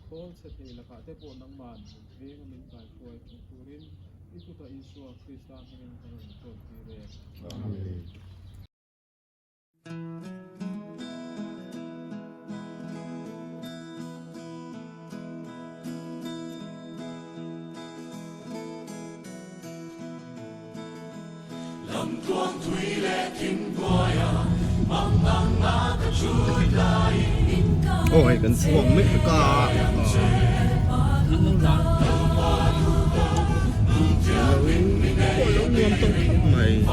Kol setela ka te po nang man ve ngamin kai koi turin ikuta Isua Krista ngamin kanun tol dire amen Lam tuang thui le kim goya mang nang na ka chui dai Ôi, cần xuống mấy cái cò Ôi, nó nghiêm túc mày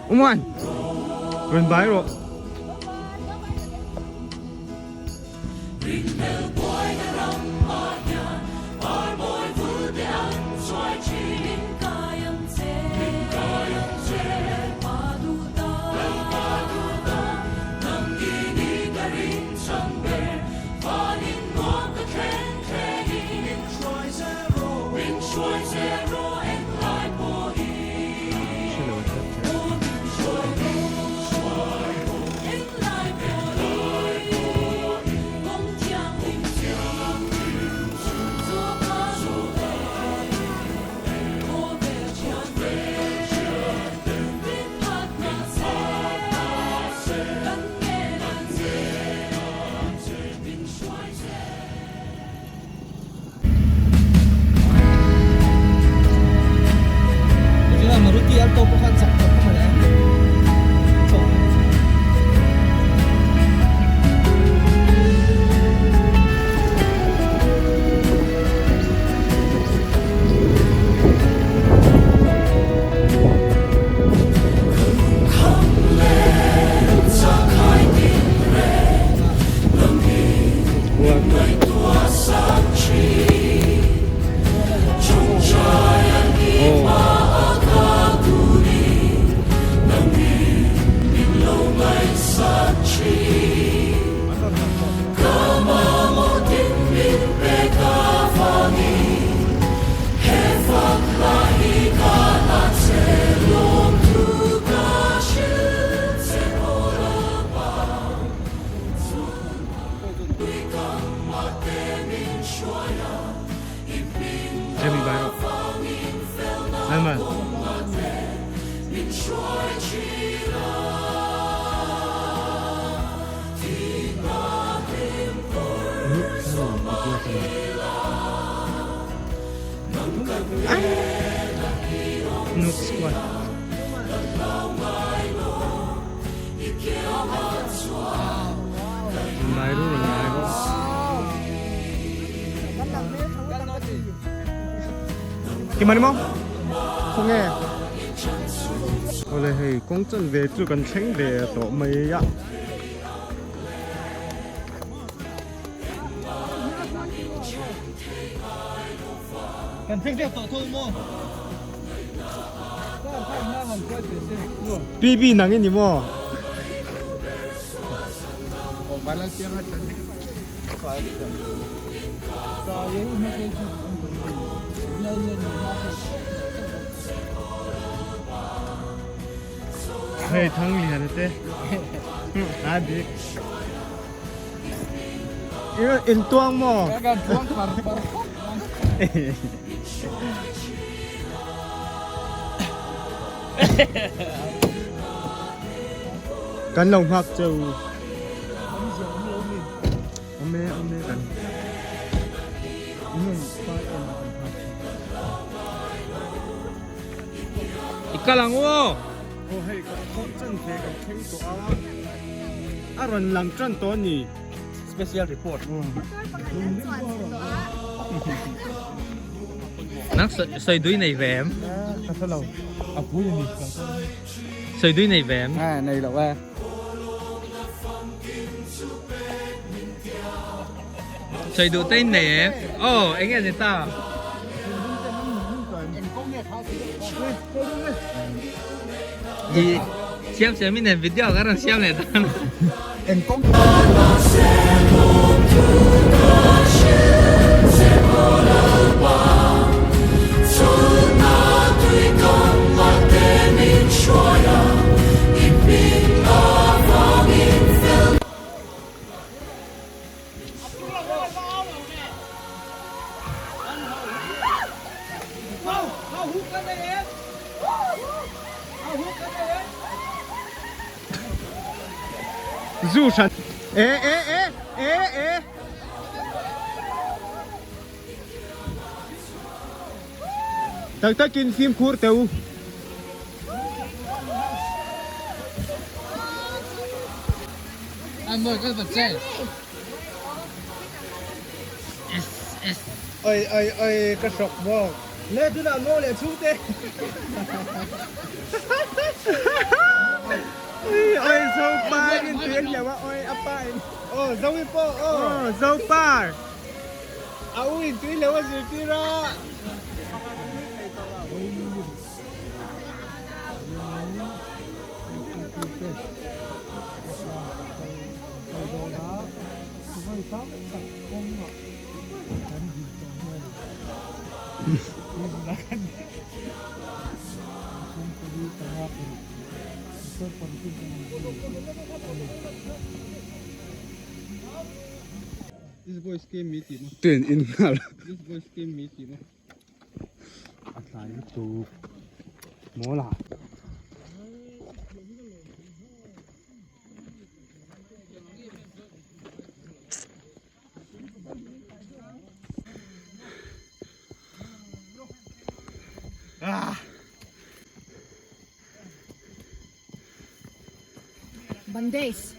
Ông ơi, gần bái rồi. Noob Squad. Gimana mo? Không nghe. Ôi là thì cũng chân về chưa cần tránh về tổ mày ạ. Cần tránh về tổ thôi mo. Bibi nangin ni mo. Hey, thang lihat itu. Adik. Ini intuang mo. Agak tuang par. กันลงหักเจ้าเอาแม่กันอีกกะลังวะโอ้ให้กับคนจันเทกับเข่งตัวอารอนหลังจันตัวนี้ Special report นักใส่ด้วยในแหวม ถ้าเราเอาพูดอย่างนี้ ใส่ด้วยในแหวม ในหรอว่า ใส่ดูเต้นไหนโอ้เอ็งไงตาอีเชื่อมเชื่อมมีในวิดีโอกันเชื่อมเลยตา En công dù sẵn ê ta kinh phim khur teu anh nói cái vật chơi ơi cái sọc bò lê tôi làm ngô lệ xuống tê ơi dâu ba bên tuyến nhà bác ơi áp ba dâu bên po dâu ba áo in tuyến là gì kia ra This boy scam me timo. tuyển in nào This boy scam me timo. lại tụ múa là Bandays.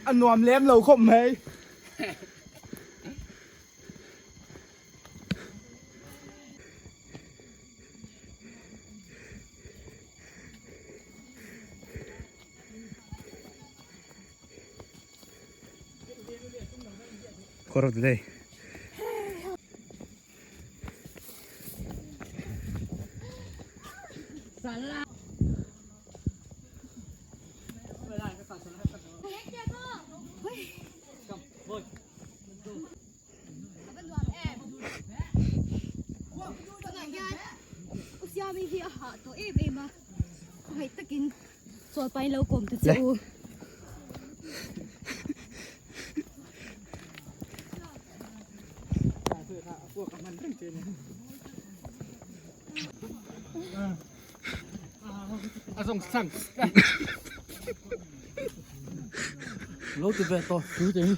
anh nòm lém lâu không mày Quote of the day. Mình thì họ tối em mà phải tất kinh rồi bay lâu cùng từ chịu Xong sang Lố từ về to Cứ thế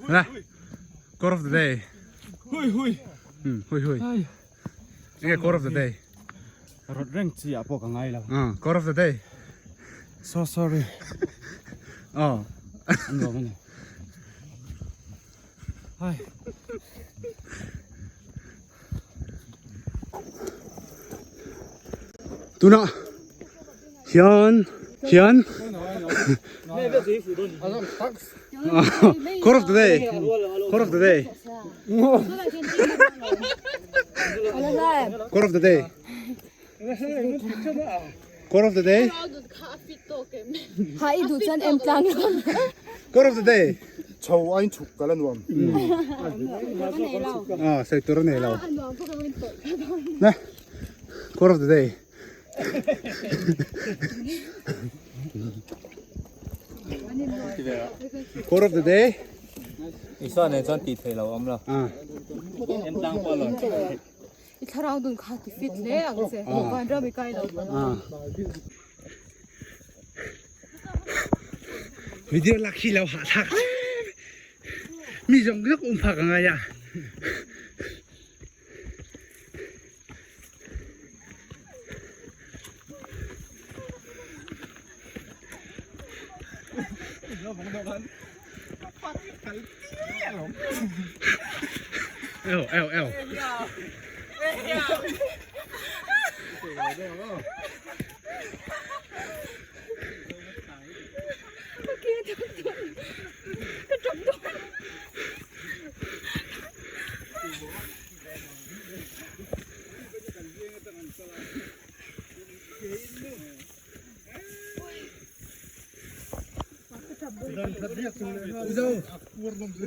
Nè Quote of the day. Hui hui. Hui. Nghe quote of the day. Rốt răng chỉ ạ bộ cả ngày là Quote of the day. So sorry Anh gọi cái này Hai Tu nọ Hiền Quote of the day. Quote of the day. Quote of the day. Quote of the day. hãy đủ chân em trắng luôn Quote of the day. Châu anh chụp cái lần luôn Say turo này lâu. Nè. Quote of the day. Quote of the day อีซ้อนในซ้อนตีเทเราอมเราเอ็มตังพอหรอ อีทาราวดุนคาติฟิตเลยอังเซ่ก่อนเริ่มไปใกล้แล้ว วิดีโอลักขี้แล้วหาทักมีจงเลือกผักยังไงอ่ะเอล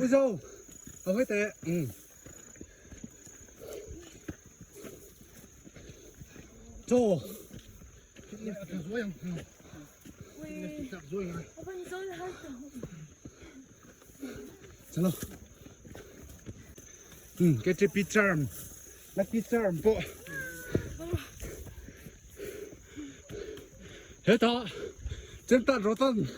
อุโซเอาไว้เตะโจHello. Get your pizza arm. Let pizza arm. Po. Heta. Centa rotan.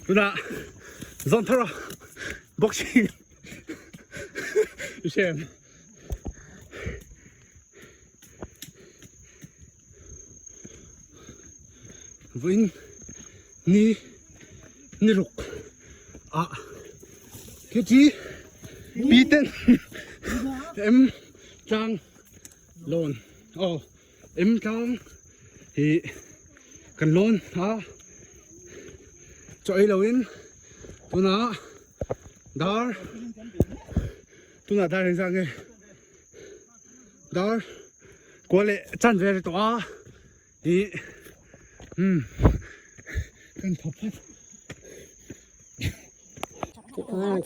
Tuna. Zontara. Boxing. Shame. Vinh ni lục cái gì bị tên em trang lôn em trang thì cần lôn cho ấy lâu in tôi nói đó tôi nói ta hình sang cái đó qua lệ chăn về tòa thìกันพบพัด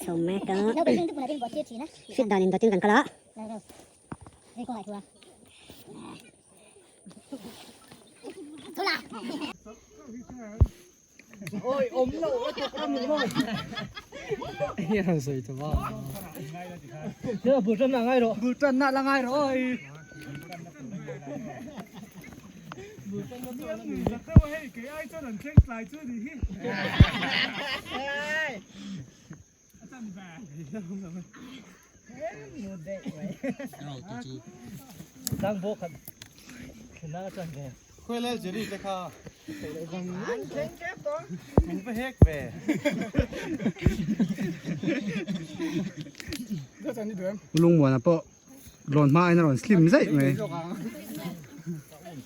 sầu mẹ cỡ fit đòn in đó chân cần có đó ôi ốm lộ nó chụp mình thôi Nghe là gì chứ ba thế là bữa trân là ngay rồi bữa trần là ngay rồi cái ai cho lần check lại chưa thì đang vô khẩn nó chân kìa khơi lên chỉ đi cái kho anh check chép đó mình phải hết về luôn muốn là bộ lòn mai nó lòn slim dậy mày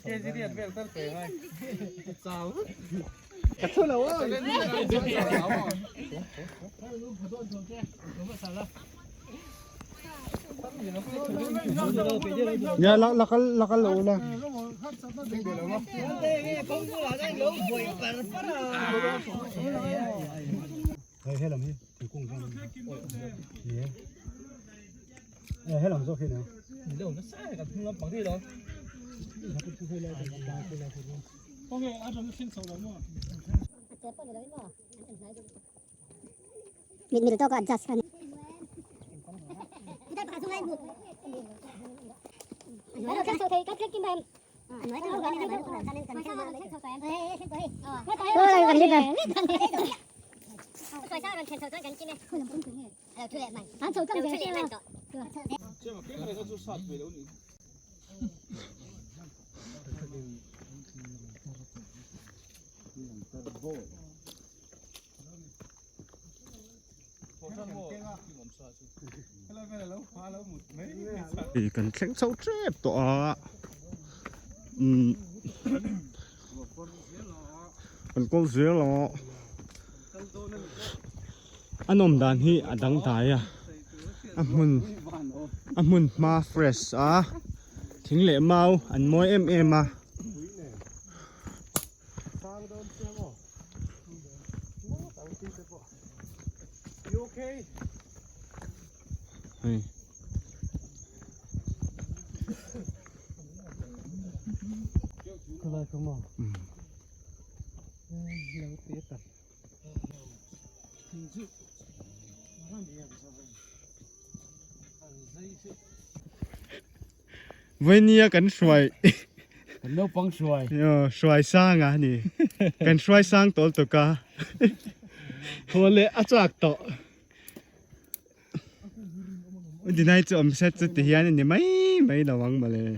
cái gì điện về tân phải ngay sao cái thôi đâu ơi nhà là cái lỗ là hay làm thì cũng hay làm sao khi nào đâu nó sai cả nó bằng gì đó có nghe ăn rồi xin sầu lắm mà mình to có adjust kan kita pakai sungai bu nói cái sầu thì cắt kim em nói cái cái này nó là nên cần cái mà lấy sầu em ơi gần đi gần sầu sao gần sầu gần kim em không làm cũng thế thuê lại mày ăn sầu chắc là thuê lại rồi chứ mà cái này nó rút sạt về đâu nhỉ thì cần tránh sâu chết tọa còn con dế lọ anh ôm đàn hi à đắng thái à anh muốn ma fresh à thính lệ mau anh môi em à เฮ้ยก็ได้ก็มา อืม แล้วเตะตัด วันนี้กันสวย กันเนาะปังสวย สวยสร้างอ่ะนี่ กันสวยสร้างตอลตกา โหเลยอาจักต่อ วันนี้นายจะอมเซตจะตีอันนี้ไม่ระวังมาเลย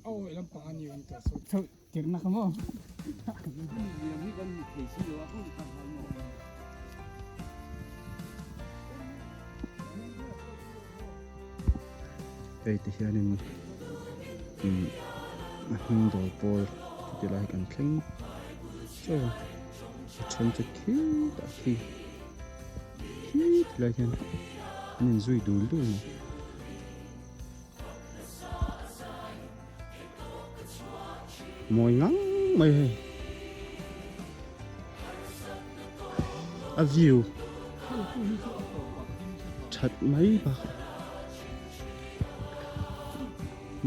เอาไอ้ลำปานี่มันจะสุดเก่งนะครับพ่อ เฮ้ยตีอันนี้มันโดนบอลที่ไล่กันคลิ้งโจ้ฉันจะคิดอะไรกันนี่จุยดูดูมวยงั้งไม่อาวิวชัดไหมปะ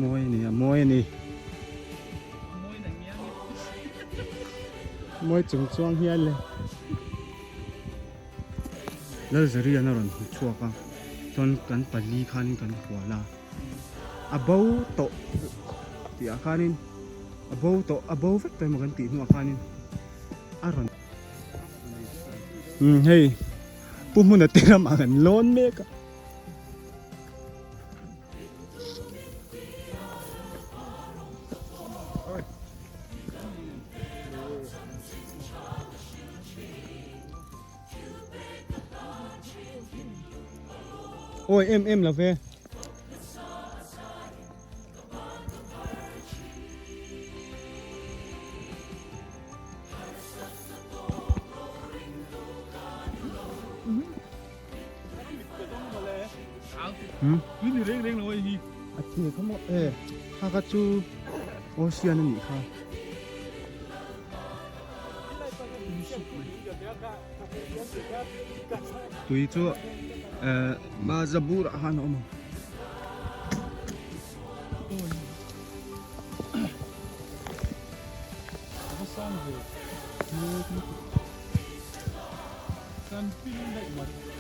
มวยนี่มวยจุงจวงเฮียนเลยแล้วจะเรียนอะไรชัวร์กันตอนกันปลีคันกันหัวละอาบ่าวโตที่อาคารินอาบ่าวโตอาบ่าวฟัดไปมากันตีหัวอาคารินอารอนเฮ้ยปุ่มมันจะเตะมากันล้นเมกะโอ้ยเอ็มละเฟ้ยืนอยู่เร่งๆเลยนี่ อาทิตย์เขาบอกฮากาจูโอเชียนนี่ค่ะตุยจูมาซาบูระฮานอม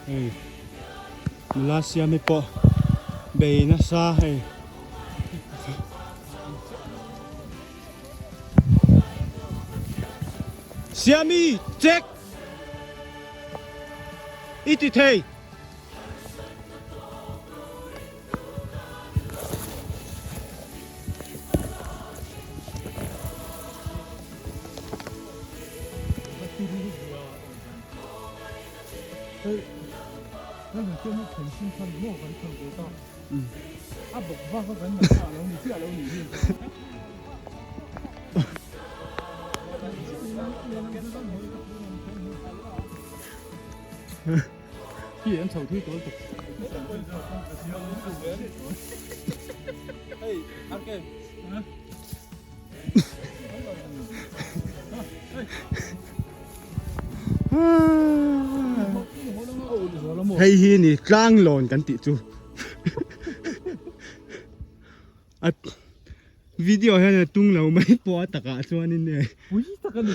เฮ้ยมาเลเซียไม่พอเบย์นะซาเฮ้ยเซียมีเจ็กอิติเทย那你这么诚心看莫完全不到。啊不，放个人的下楼，你下楼你去。一人头推多少？哎，阿哥，ให้ฮีนี่กลางโลนกันติจูอัดวิดีโอให้เนี่ยตุ้งเราไม่ปอตะกะชวนนี่เนี่ย 喂，这个你。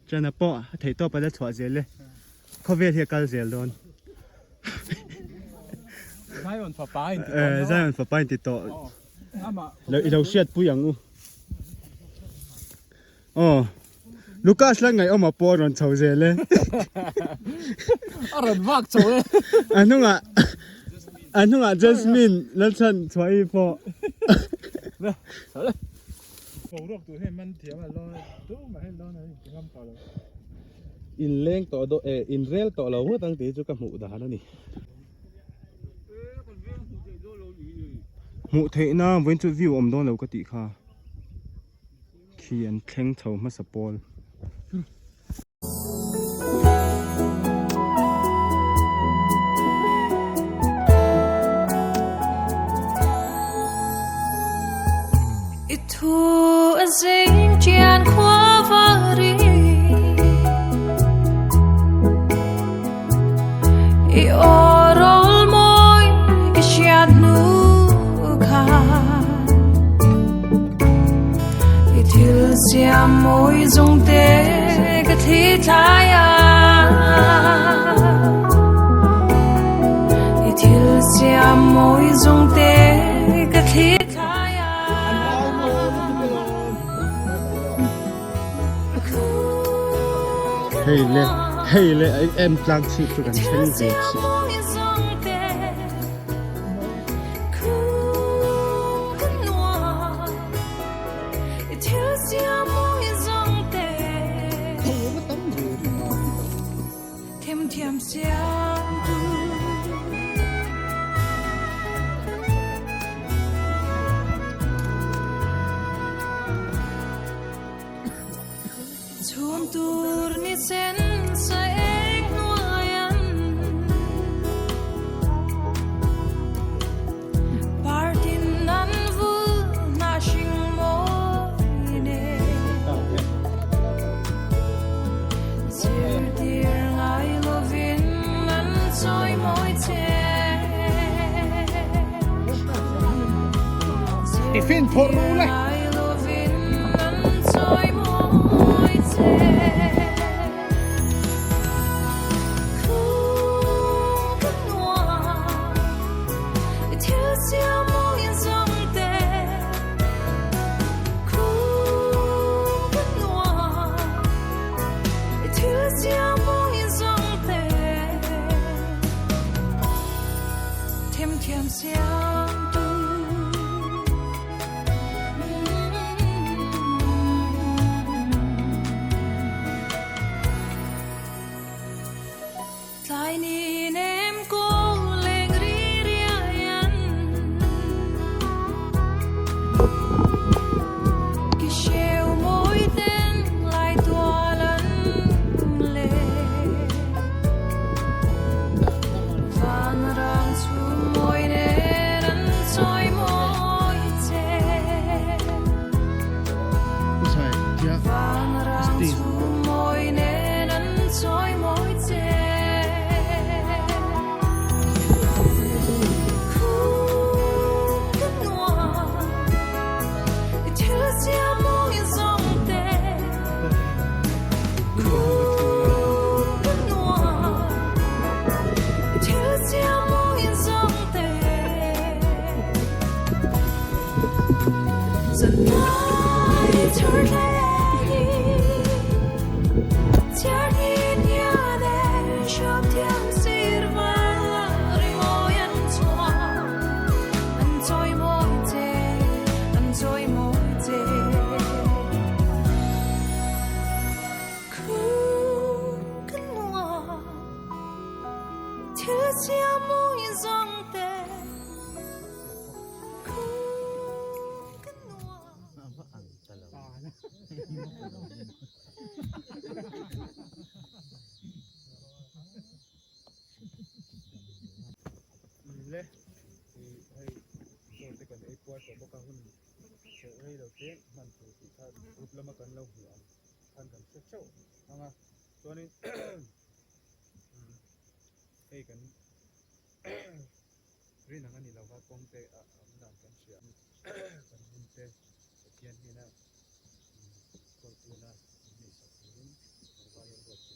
จะน่ะปอถ่ายต่อไปแล้วถอดเสียเลยเขาเวทีกันเสียโดนใช่มันฝ่าไปใช่มันฝ่าไปติดต่อ ama แล้วเราเชียดผู้ยังอ๋อลูคัสแล้วไงเอามาปอรอนเฉาเสียเลย อะไรวากโจ้ อันนู้นจัสมินแล้วฉันช่วยพอ ผมรวบตัวให้มันเถียงมันรอตู้มาให้รอหน่อยจะทำต่อเลย อินเล่งต่อโดอินเรลต่อเราหัวตั้งแต่จุกกับหมูดาแล้วนี่หมูเทน่าเว้นจุดวิวอมโดนเราก็ติค่ะเขียนแข็งเท่ามาสปอล Thu sinh chian khoa vari I orol moi ishiat nu kha I thil siam moi zong te ka thi thaya I thil siam moi zong te ka thi Hey le em tlang chi tu kan chen ve chi tur ni sen sa ek nuayan partin nan vu na shing mo ine Sir dear I love in nan soi moi te Ifin thoru le I love in nan soi moi te le ai so te kan ai poi ko boka hun se ai lo te man tu ti tha ut lama kan lo hian than kan se chau anga to ni ai kan rin anga ni lo ga pong te a dan kan sia kan hun te kian ni na ko tu na ni sa tin ba yo ro ti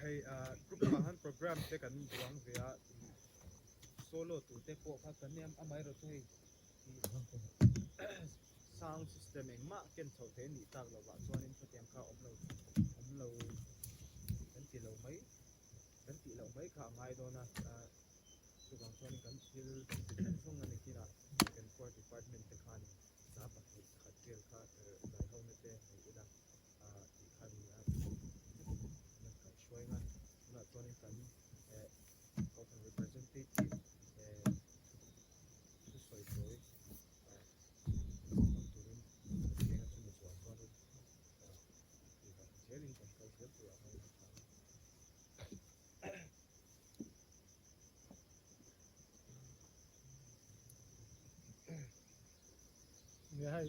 hey group mahan program te kan buang via solo tu te po kha kan niam amai ro thei sound system eng ma ken chho the ni tak lo wa chuanin pathiam kha om lo kan ti lo mai kha ngai do na chu bang chuanin kan thil kan song ani kina kan for department te khan sa pa khat kel kha lai ho na te nei ila ti khan ya na ka shoi nga na chuanin kan local representative chu soi soi turin kenga chu ni chuan chuan ti ka sharing kan kal kel tu ai ne hai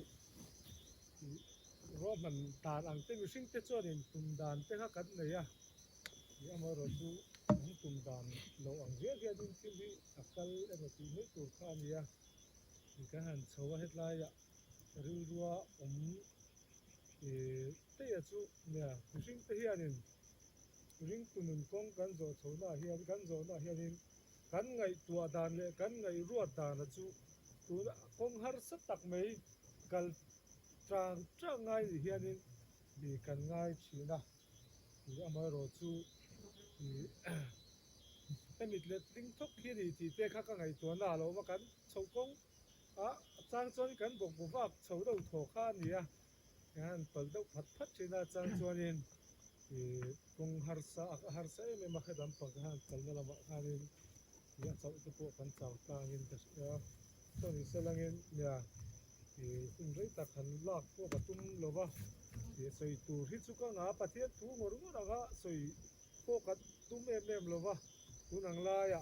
ro man tan ang te mishing te chuanin tum dan te kha kan nei a ni amaro chu tum dan lo ang zia zia din tin hi akal ero ti nei tur kha ania ni ka han chowa hetlai ya ril ruwa te ya chu ne mishing te hianin ring tunun kong kan zo chona hian kan zo na hianin kan ngai tua dan le kan ngai ruat dan a chu tu kong har sa tak mai kal trang ngai hianin ni kan ngai china ni amaro chu emit le ting thok hi ni ti te kha ka ngai tua na lo ma kan chho kong chang chuan kan bok bu wak chho do tho kha ni a kan tol do phat china chang chuanin kong har sa me ma khadam pa han kalna la ma khanin ya chau te po kan chau tangin ka chuanin selangin ya rei ta khan lak po ka tum lova soi tur hi chu ka nga pathian thu ngor nga soi po ka tum em lova tunang la ya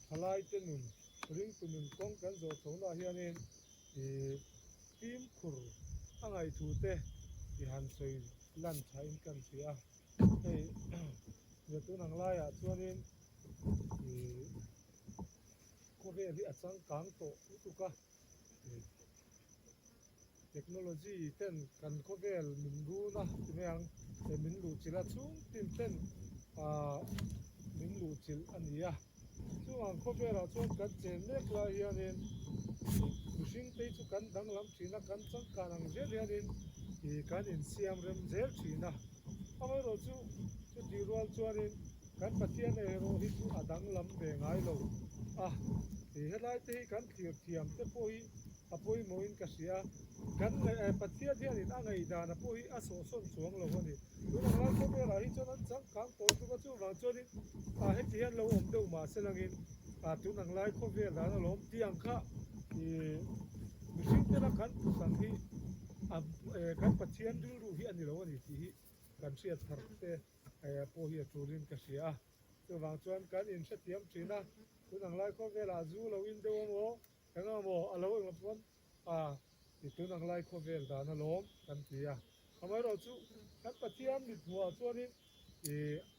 halai te nun ring tunun kong kan zo thona hianin tim khur angai thu te han soi lan thain kan sia hei ya tunang la ya chuanin ko ve hi achang kang to tu ka technology ten kan ko vel min ru na tiang min lu chila chung tin ten min lu chil ania chuang ko vela chuan kan chen mek la hianin mihring te chu kan dang lam thina kan chang kanang zel hianin kan in siam rem zel thina amai ro chu dirwal chuanin kan pathian e ro hi chu adang lam ve ngai lo helai te kan thlir thiam te po hi apoi moin ka sia kan pathian hianin angai dana po hi aso son chuang lo ani tuna ngai ko vela hi chuan an chang kang to chu chu wang chuanin he tian lo om deuh ma selangin tuna ngai ko vela na lom tiang kha mihring te la kan sang hi kan pathian ru hi ani lo ani ti hi kan riat thar te po hi turin ka sia chu wang chuan kan in sa tiam thina tuna ngai ko vela zu lo in deuh mo kanga mo alo eng pon tuna ngai ko vel da na lom kan tia amai ro chu kan pathian ni thua chuanin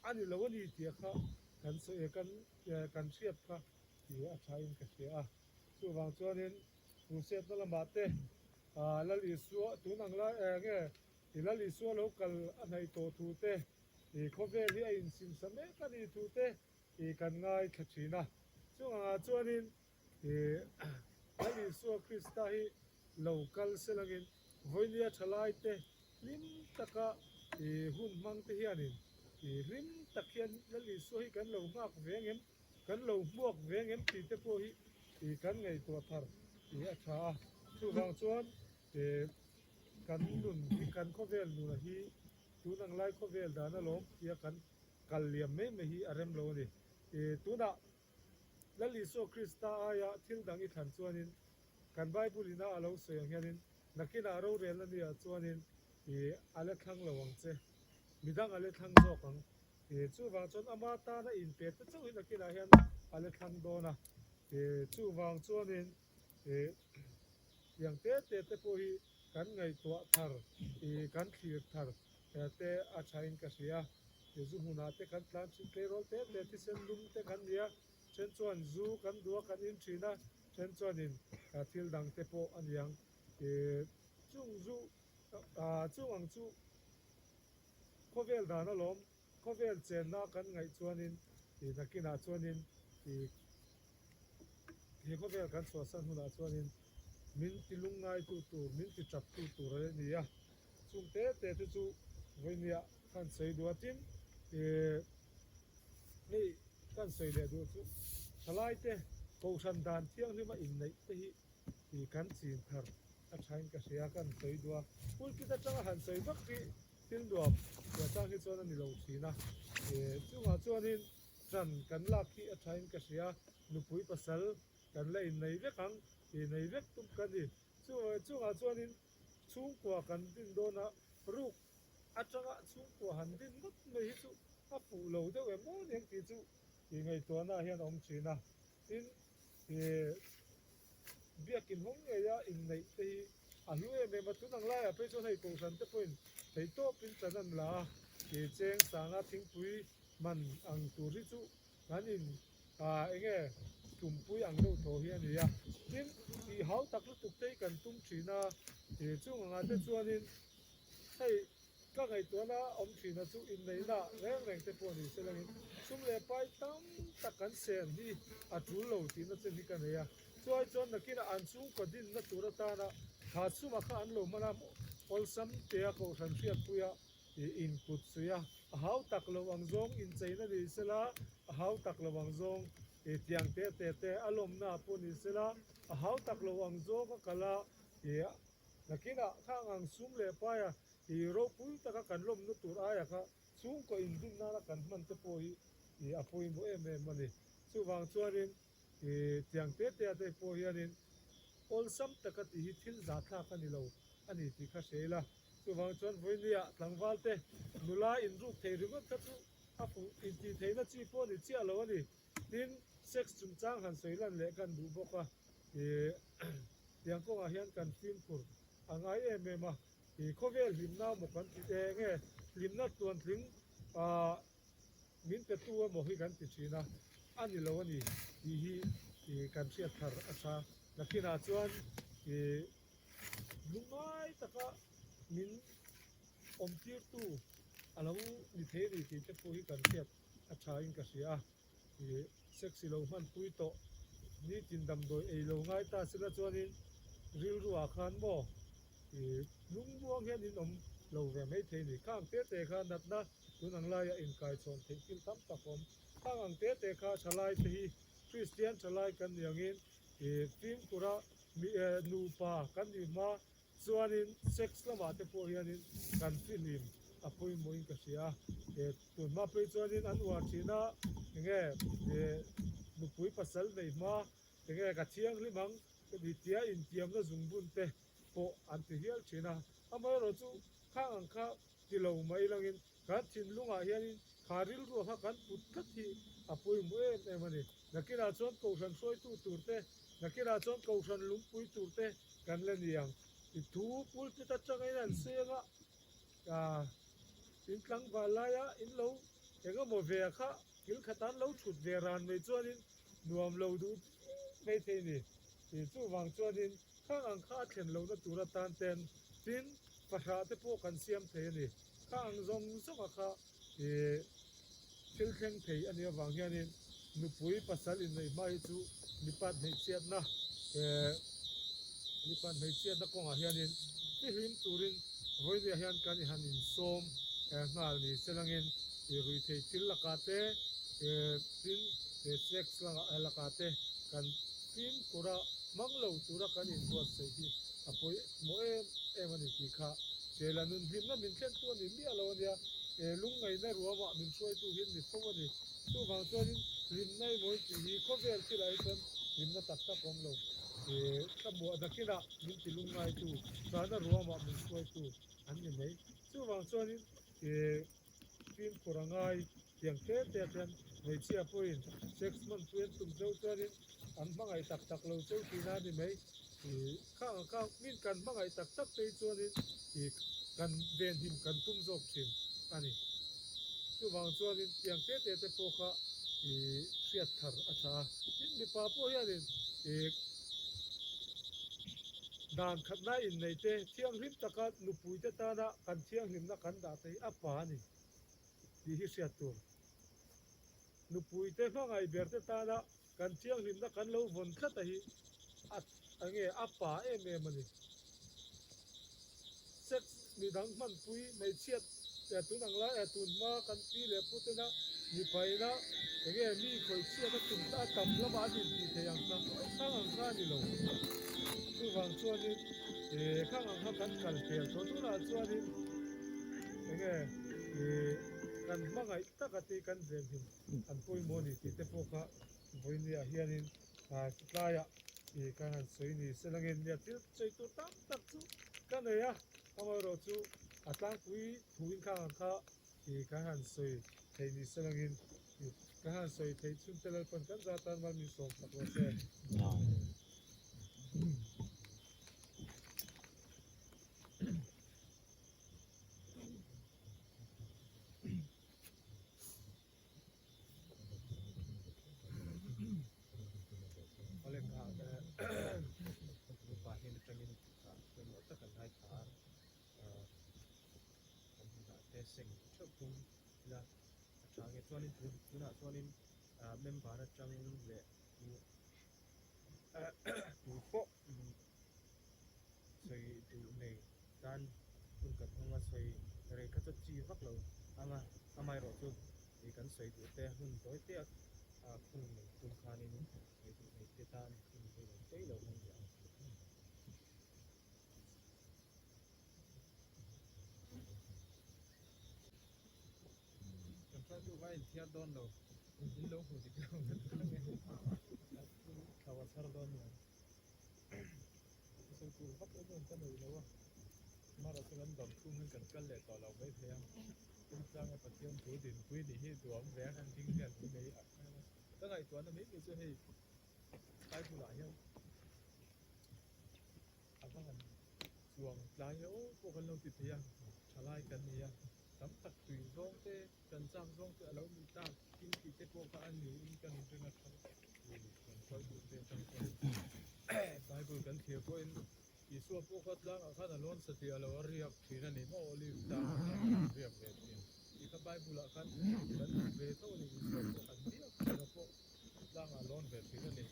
ani lo ani ti kha kan so kan riat kha ti a thain ka sia chu wang chuanin ru set na lama te lali suwa tuna ngai nge lali suwa local anai to thu te ko vel hi a in sim same kan ni thu te kan ngai thachina chuanin lali suwa krista hi local selangin voilia thalai te lim taka hun mang te hianin lim takhian lali suwa hi kan lo ngak vengem kan lo muak vengem ti te po hi kan ngai to thar a tha chu wang chuan kan nun kan ko vel nu hi tunang lai ko vel da na lom ya kan kalliam me hi arem lo ni tuna lali so krista aya thil dang I than chuanin kan bible ina alo soyang hianin nakina ro rel ani a chuanin ale thang lawang che midang ale thang zokang chu wang chuan ama ta na in pe te chu hi nakina hian ale thang do na chu wang chuanin yang te po hi kan ngai to thar kan thlir thar te a thain ka sia zu huna te kan tlan chu te rol te ti sen lum te kan dia chen chuan zu kan dua kan in thina chen chuanin thil dang te po aniang chung zu chung ang chu khovel da na lom khovel chen na kan ngai chuanin nakina chuanin เฮก็เวลกันสวสันหุนาส่วนนี้มินติลุงไงตูมินติจับตูอะไรนี่อ่ะซุ่มเตะจู่วันนี้กันใส่ดัวจินนี่กันใส่เดือดจู่ทลายเตะโกชันดานเที่ยงนี่มาอินในที่กันจีนทาร์อาชัยกันเสียกันใส่ดัวพูดคิดจะจังหันใส่บักที่ทิ้งดัวเดี๋ยวจ้างที่ส่วนนั้นนี่เราสีนะจู่ว่าส่วนนี้จันกันลากที่อาชัยกันเสียนุปุยปัสสาวกันเลยในเรื่องของในเรื่องตุ้มกันดิจู่ว่าส่วนนี้ชุ่มกว่ากันดินโดนะรูกอาจารย์ชุ่มกว่าหันดินนักไม่หิจุอาปูเหลาเดียวเมื่อเนี่ยที่จู่ยังไงตัวน่าเห็นอมชีนะดินเบียกินห้องเงียอินในที่อันนู้นเมื่อมาตุนังไล่ไปจนให้กงสันเตปนให้โตเป็นจันนันลาเจงสางาทิ้งปุยมันอังตูริจู่นั่นเองเองตุ่มปุยอังดูโถเฮียนี่ดินที่เขาตักลุตุกเตกันตุ้มชีนะจู่งานเตจวนดินให้ก็ไงตัวน่ะอมชีนะจู่อินในน่ะแรงเตปนี่เสร็จแล้วซุ่มเล่ไปตั้มตักกันเสียนที่อัดรู้เหล่าที่นั่นเส้นนี้กันเนี่ยช่วยจนนักกินอันสูงกว่าดินนักตัวตานะขาดซุ่มข้าอันโลมานะอลซัมเตียก็สันเสียปุยอินพุตสุยเขาตักระวังซงอินใจนั่นดิเสร็จแล้วเขาตักระวังซงเตียงเตะอารมณ์น่าปุ่นอิสระเขาตักระวังโจก็กะละนักกินข้างอังซุ่มเล่ไปโรปุยตะกันลมนุตุรายค่ะซุ่มก็อินดินน่ากันมันจะป่วยป่วยบ่มันนี่สู้วางส่วนนี้เตียงเตะป่วยนี่อลซัมตะกัดที่ทิลจัดท่ากันนี่เราอันนี้ที่ข้าเสียละสู้วางส่วนวันนี้หลังวันเตะนุลาอินรูปเทริมันก็สู้ปู่อินที่เทน่าจีปนี่เจ้าเรานี่ดินเซ็กซ์จุนจ้างหันสวยลันเล็กกันดูบอกว่ายังก็อาเฮียนกันฟิล์มปุ่นอ่างไอ้มาเขาเวลลิมน้าหมกกันติดเองลิมน้าตัวถึงมินเตตัวหมกให้กันติดชีนะอันนี้เราวันนี้ที่การเสียทาร์อาชานักกินอาจวนลุงน้อยตะก็มินอมตีตู้อะไรนี่เทรีที่จะพูดกันเสียอาชาอินกัสยาเซ็กซี่โลมันปุยโตนี่จินดำโดยโลง่ายตาสิละจวนนี้ริวรัวขันบ่ลุงบัวเงี้ยนี่นมโลแวไม่เทนี่ข้างเตะข้านัดนะตัวนังลายอินกายชนเทกินตั้มตะพมข้างเตะข้าชลายที่คริสเตียนชลายกันอย่างนี้ฟิล์มกุระมีนูปากันอยู่มาส่วนนี้เซ็กซ์ละมาเตะพวกนี้กันฟิลิมปุยมวยกัสยาตัวมาไปส่วนนี้อันว่าชีนะยังไงนุปุยปัสสาวะในมายังไงกัดเชียงลิมังก็ดีเตียอินเตียมแล้วจุงบุนเตะโปอันที่เฮียชีนะอามาเราจู่ข้างข้าที่เราไม่ลังอินการชินลุงอาเฮียนี่ขาริลรัวกันปุตตที่ปุยมวยเอ็มนี่นักกีฬาชนกูชันช่วยตูเตะนักกีฬาชนกูชันลุงปุยตูเตะกันเล่นอย่างทูปุลที่ตัดจังไงนั่นเสียงอินกลางบาลายอินเราเองก็โมเวค่ะกิลขัดอันเราชุดเวรานไม่จวนนวมเราดูไม่เท่นี่จู่วางจวนข้างอังคาเข็นเราตัวรัตันเต็นดินภาษาที่พวกกันเสียมเทนี่ข้างจงสมค่ะทิลเข่งเทอันนี้วางอย่างนี้นุปุยภาษาอินในไม่จู่นิพัฒน์ในเชียนนะนิพัฒน์ในเชียนนักกงอาเฮียนินที่หิมตูรินวันนี้เฮียนกันหันอินส้มงานนี้เสลังอินรุยเททิลละกาเตดินเซ็กซ์ละกาเตกันฟิล์มกุระมังเลวตุระกันอินวัดเสียพอยโมมันอีกค่ะเจริญนุนหิมนะมินเช่นตัวนี้มีอะไรวะเนี่ยลุงไงนะรัวมามินช่วยตัวหิมนี่เพราะว่านี่ตัวบางตัวนี้หิมในมวยที่เขาเวลที่ไรกันหิมนะตักตะกงเราถ้าบัวนักกีฬามินที่ลุงไงตัวตอนนั้นรัวมามินช่วยตัวอันนี้ไหมตัวบางตัวนี้ฟิล์มกุระไงอย่างเตะกันไม่เชื่อพูดเซ็กซ์มันเปลี่ยนตุ้มเจ้าตัวนี้อันบางไอ้ตักเราเจ้าที่นั่นนี่ไหมข้างมินกันบางไอ้ตักไปตัวนี้กันเดินหิมกันตุ้มจบชิมอันนี้ตัวบางตัวนี้อย่างเตะพวกเสียทาร์อาชานี่ป้าพูดอย่างนี้ด่านขัดหน้าอินในเที่ยงหิมตะกัดนุปุยเตตานะกันเที่ยงหิมนักกันด่าเตอัปปานี่ดีที่เสียตัวนุปุยเตฟังไอเบียร์เตตานะก กันเชียงริมนะกันเราวนคัดแต่อัดอัปป่ามันนี่เซ็ตมีดังมันปุยในเชียดแต่ตุนังละตุนมากันปีเลยพูดนะมีไปนะมีคอยเชียดตุนตาต่ำละบาดดินที่เทียงนะข้างข้างนี่เราคือฟังส่วนนี้ข้างกันกันเทียงตัวละส่วนนี้กันมาไงตะกติกันเสียงหินอันปุยโมนี่ที่เตปโกะปุยนี่เฮียนินสุดท้ายกันสวยนี่เสลังเงินเนี่ยที่ใจตัวตั้งตักสู้กันเลยทำไมเราสู้ตั้งปุยถูกข้างกันสวยเฮียนี่เสลังเงินกันสวยเฮียชุนเตลปนกันจะตั้งมันมีสองตัวเสียสิ่งชอบคุณนะทางส่วนนี้คือนะส่วนนี้เมมเบอร์จังเลยดูโป๊ะใส่ดูในการคุณกับทั้งว่าใส่อะไรก็จะจีฟักเราทำไมเราจะมีการใส่ดูแต่หุ่นตัวเตี้ยคุณคานี่ในเตตานคุณไปใช้เราไม่ได้ดูว่าเที่ยวโดนเราอินโลหูดิเกลเขาว่าสารโดนเนี่ยส่วนกูพักโดนกันเลยแล้วว่ามาเราเป็นดอมคุ้มกันเลยต่อเราไม่เพียงเป็นสร้างให้ประเทศผู้ดินผู้ดีให้ตัวแหวนกันทิ้งกันที่ไหนตั้งไงตัวนั้นไม่มีจะให้ใครผู้หลายยังเอาบ้างช่วงหลายโอ้พวกกันเราติดเพียงชะลายกันเนี่ยทำตักตื่นร้องเต้กันสร้างร้องเต้เรามีตากินกินเต้พวกกันหนีกันเป็นอะไรกันคอยดูเต้ทั้งคนไปดูกันเที่ยวคนอีส่วนพวกเขาจ้างข้าแต่ล้นสติเราเรียบที่นั่นนี่โม่ลิฟตาเรียบเรียบอีกใบบุหรี่กันเบโต้นี่ส่วนพวกกันเดียวแล้วพวกจ้างล้นแบบที่นั่นนี่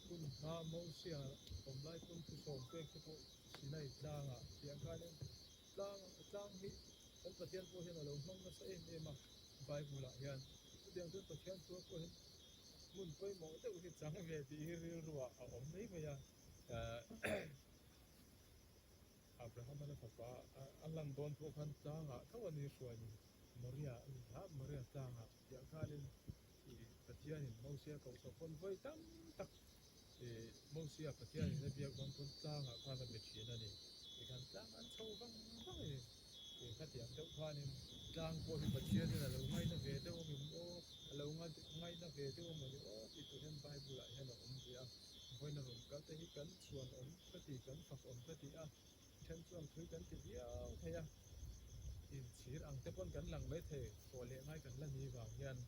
คุณมาโมเสียผมไล่คุณผู้ชมเพื่อพวกที่ไหนจ้างเสียงกันเนี่ยจ้างที่เป็นประเทศพวกเห็นเราต้องมาใช้เองมาใบบุหรี่ยันเดี๋ยวเป็นประเทศพวกเห็นมุ่งไปมองแต่อุทิศจังเวทีเรื่องรัวเอาผมไม่ไปยังอับราฮัมนั่นบอกว่าอัลลัมโดนพวกเขาจ้างเขาวันนี้ช่วยมาเรียจ้างอย่างการนี้ประเทศนี้มอเซียเขาสองคนไว้ตั้งมอเซียประเทศนี้ได้เบียดบางคนจ้างข้ามันเป็นเชียนั่นเองการจ้างอันโชว์บ้างข้าเถียงเจ้าข้านี่จ้างพวกที่ประเทศนี่เราไม่ต้องเวทีว่ามีโอ้เราไม่ต้องเวทีว่ามีโอ้ที่ตัวนั้นไปบุหรี่ให้เราเดียวเพราะนั่นก็จะให้กันส่วนก็ตีกันฝักก็ตีฉันส่วนคุยกันทีเดียวเฮียอินชีรังเทปนกันหลังไม่เทตัวเลี้ยงให้กันละนี้บางยัน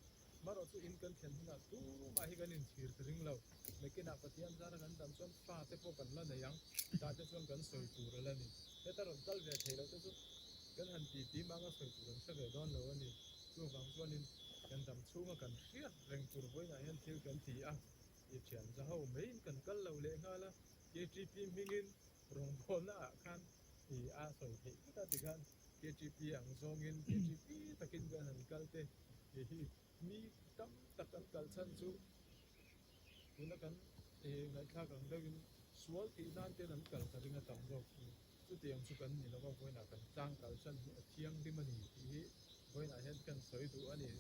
มาเราสู้อินกันเช่นนั้นตู้มาให้กันอินชีร์ถึงเราไม่กินอาปฏิอันจาระกันดำส่วนฟ้าเทปกันละเนี่ยยังตาจะส่วนกันสวยตัวละนี่แต่ถ้าเราตั้งใจเทเราจะสู้กันหันตีมาก็สวยตัวเสด็จดอนเรานี่สู้บางส่วนนี้กันดำสู้มากันเสียแรงตัวไว้ไหนยันเที่ยวกันทีอีเฉียนจะเอาไม่กันกันเราเลี้ยงฮะละเกจีพีมิงินรองพลละกันที่สวยที่ก็ติกันเกจีพีอังซองเงินเกจีพีตะกินกันหันกันเตที่มีตั้งตะกันกันชั้นสูงคุณละกันในข้ากันได้ยินสวลที่นั่นเตนั้นกันกันถึงจะตั้งยกสุดที่ยังสุกันนี่เราก็ไว้หน้ากันจ้างกันชั้นเที่ยงที่มันที่ไว้หน้าเห็นกันสวยดูอันนี้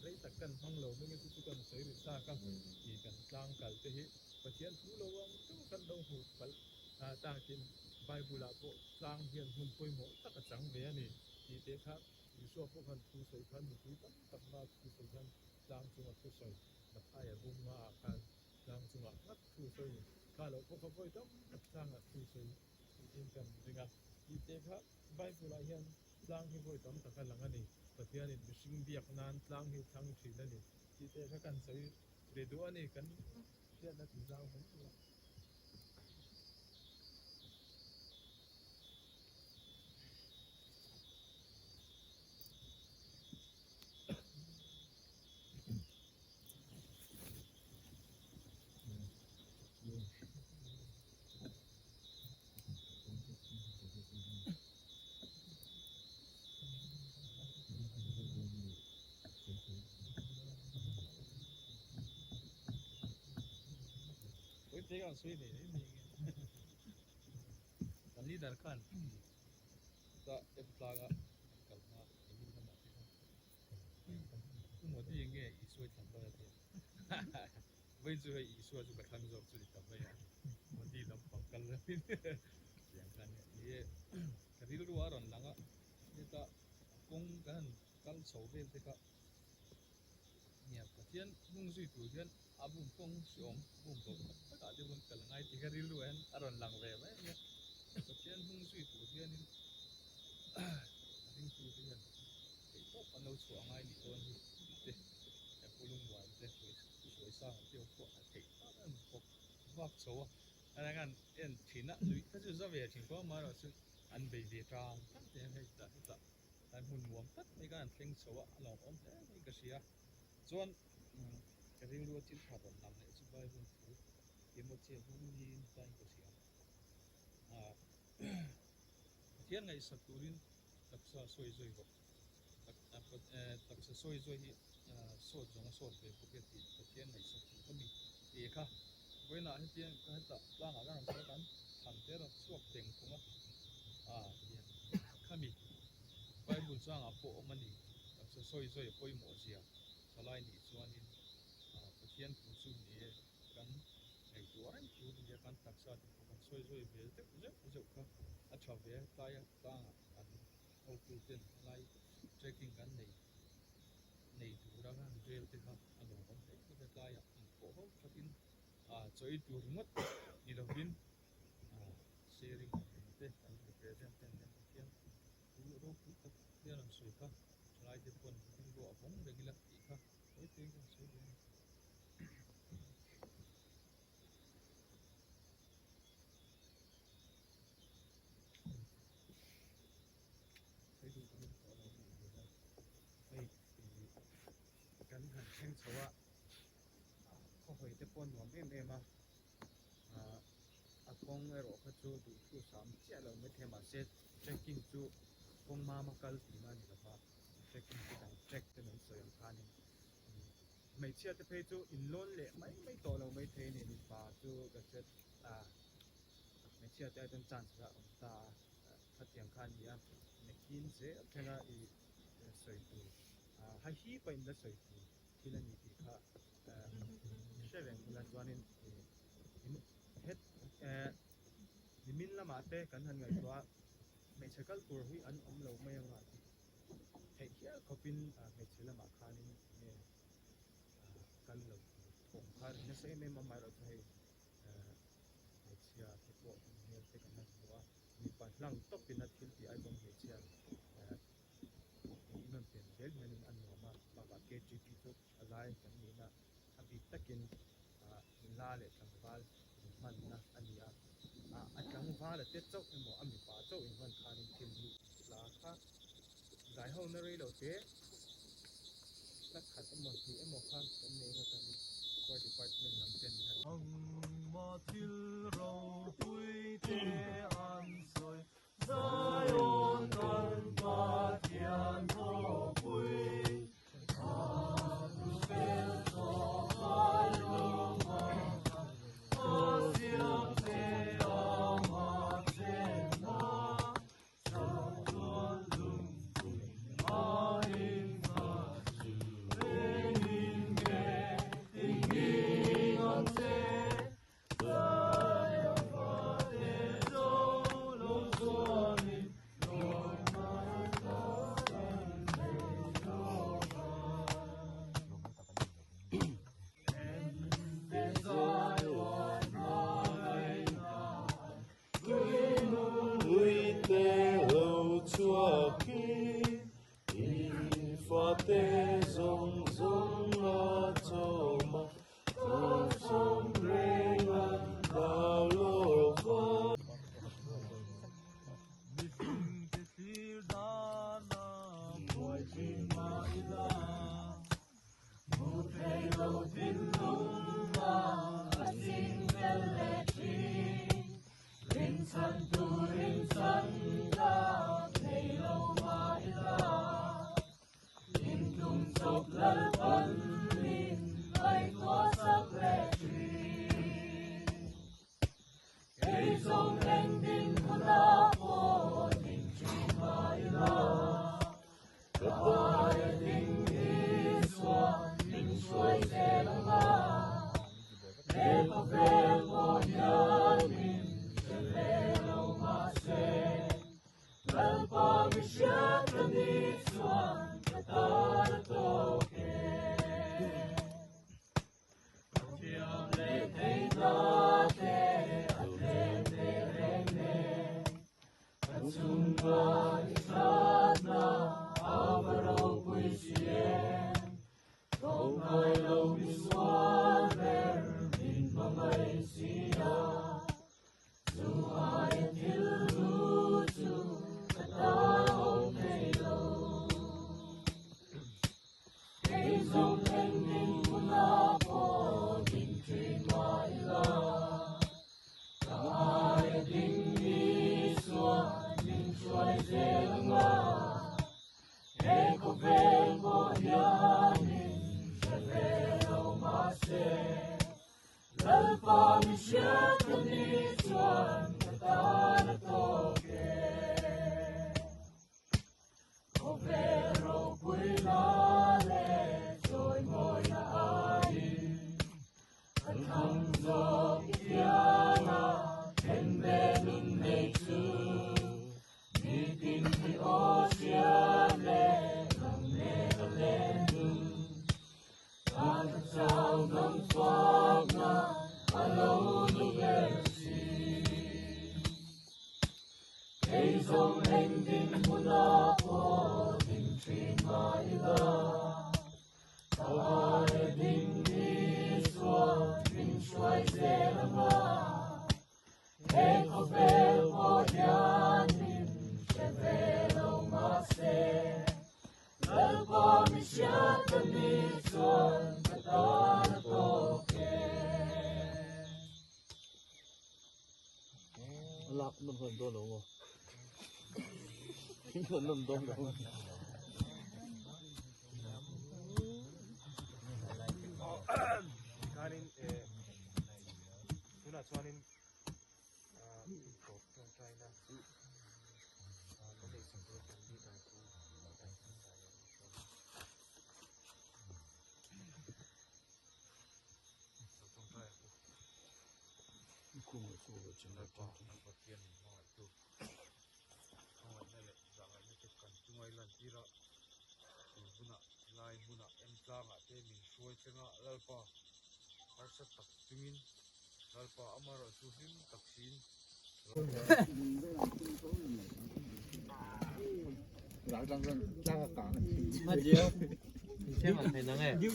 ไรตะกันห้องเราไม่งั้นสุกันสวยหรือซากันที่กันจ้างกันที่ประเทศทุเราวังต้องกันดงหูกันต่างกินใบบุหรี่โบจ้างเฮียนหุ่นปุยหมดตะกันจังเบียนี่ที่เด็กครับอยู่ช่วงพวกกันผู้สวยพันธุ์ผู้ตั้งมาผู้สวยพันธุ์จ้างจังหวัดผู้สวยมาไอ้บุ้งมาการจ้างจังหวัดนักผู้สวยข้าเราพวกเขาไปต้องจ้างผู้สวยอินกันจริงอ่ะที่เด็กครับใบบุหรี่เฮียนจ้างที่ไปต้องตะกันหลังอันนี้ประเทศนี้มีสิ่งเบียกนานจ้างที่ทั้งชีนั่นนี่ที่เด็กกันสวยเรียดูอันนี้กันเชื่อนักจ้างผม Tega suini ni. Tali darkan. Ta emplaga kalma ini nama kita. Modi inge isu tambah ya. Wei zu hai isu ju ka khang jok ju tambah ya. Modi lam pakal ni. Yang kan ye kadil ru aron langa kita kong kan kal sobe teka nia patian mung sui tu hian abung kong siom bung to ta de bun kal ngai ti kadil ru an aron lang ve ba ya patian mung sui tu hian in ring tu hian ke to panau chu angai ni ton hi te ya pulung wa te soi sa teo ko a te an pok wak so ana kan en thina lui ta ju za ve thing ko ma ro su an be ve tang ta te hai ta ta an hun muam tat ni kan tling so a long om te ni ka sia chuan ka ring ru chin tha ron lam le chu bai hun thu ke mo che hun ni tai ka sia hian ngai sa turin taksa soi zoi ho taksa soi zoi hi so jong so be ko ke ti hian ngai sa tu mi e kha boina hian ka ta la nga ran sa kan thang te ro suak teng khunga khami Bible sang apo mani taksa soi zoi poi mo sia salai ni chuanin pathian pu chu ni kan ei tuaran chu ni kan taksa ti kan soi zoi be te je kha a thave ta ya ta an au tu ten lai checking kan nei tu ra kan rel te kha along on te ko ta ya ko ho thakin choi tu ringot ni lovin sharing te kan represent ten pathian tu ro pu ta dia lam soi kha lai te pon tin ro abong regular ti kha oi te kan soi be kan han theng chawa ko hoi te pon nuam em a kong ero kha chu du chu sam che lo me thema se checking chu kong ma kal ti ma ni la checking ti dang check te non so yang khan mai chia te pe chu in lon le mai to lo mai the ni ni pa chu ga che mai chia te ten chance la ta thatiang khan ya ne kin se thena I soi tu ha hi pa in da soi tu thila ni ti kha sheveng la chuanin het min lama te kan han ngai twa mai chakal tur hui an om lo mai nga hei hia khopin mai chila ma khanin ne kan lo thong khar ne se me ma mai ro thai mai chia te po ne te kan han twa ni pa lang top pin at thil ti ai bom mai chia non ten bel menin an no ma ba ke chi ti chu alai kan ni na abi takin la le tang wal man na ania atang wala te chok mo ami pa chok in man khanin thil lu la kha dai ho na rei lo te tak khat mo ti emo kha kan ne ga kan ko department nam ten han ma thil ro pui te an soi zayon kan pa tian ho pui kanin tuna chuanin top China Malaysia support kan di dai ku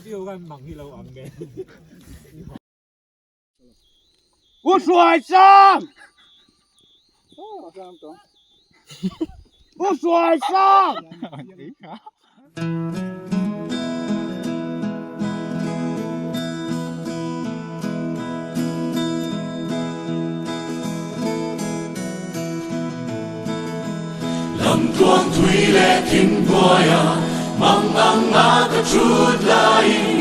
Diu kan mang hi lo am ge 我甩上，我甩上。lâm tuông thủy lệ kinh qua ya mang ngang ngã cả chút lại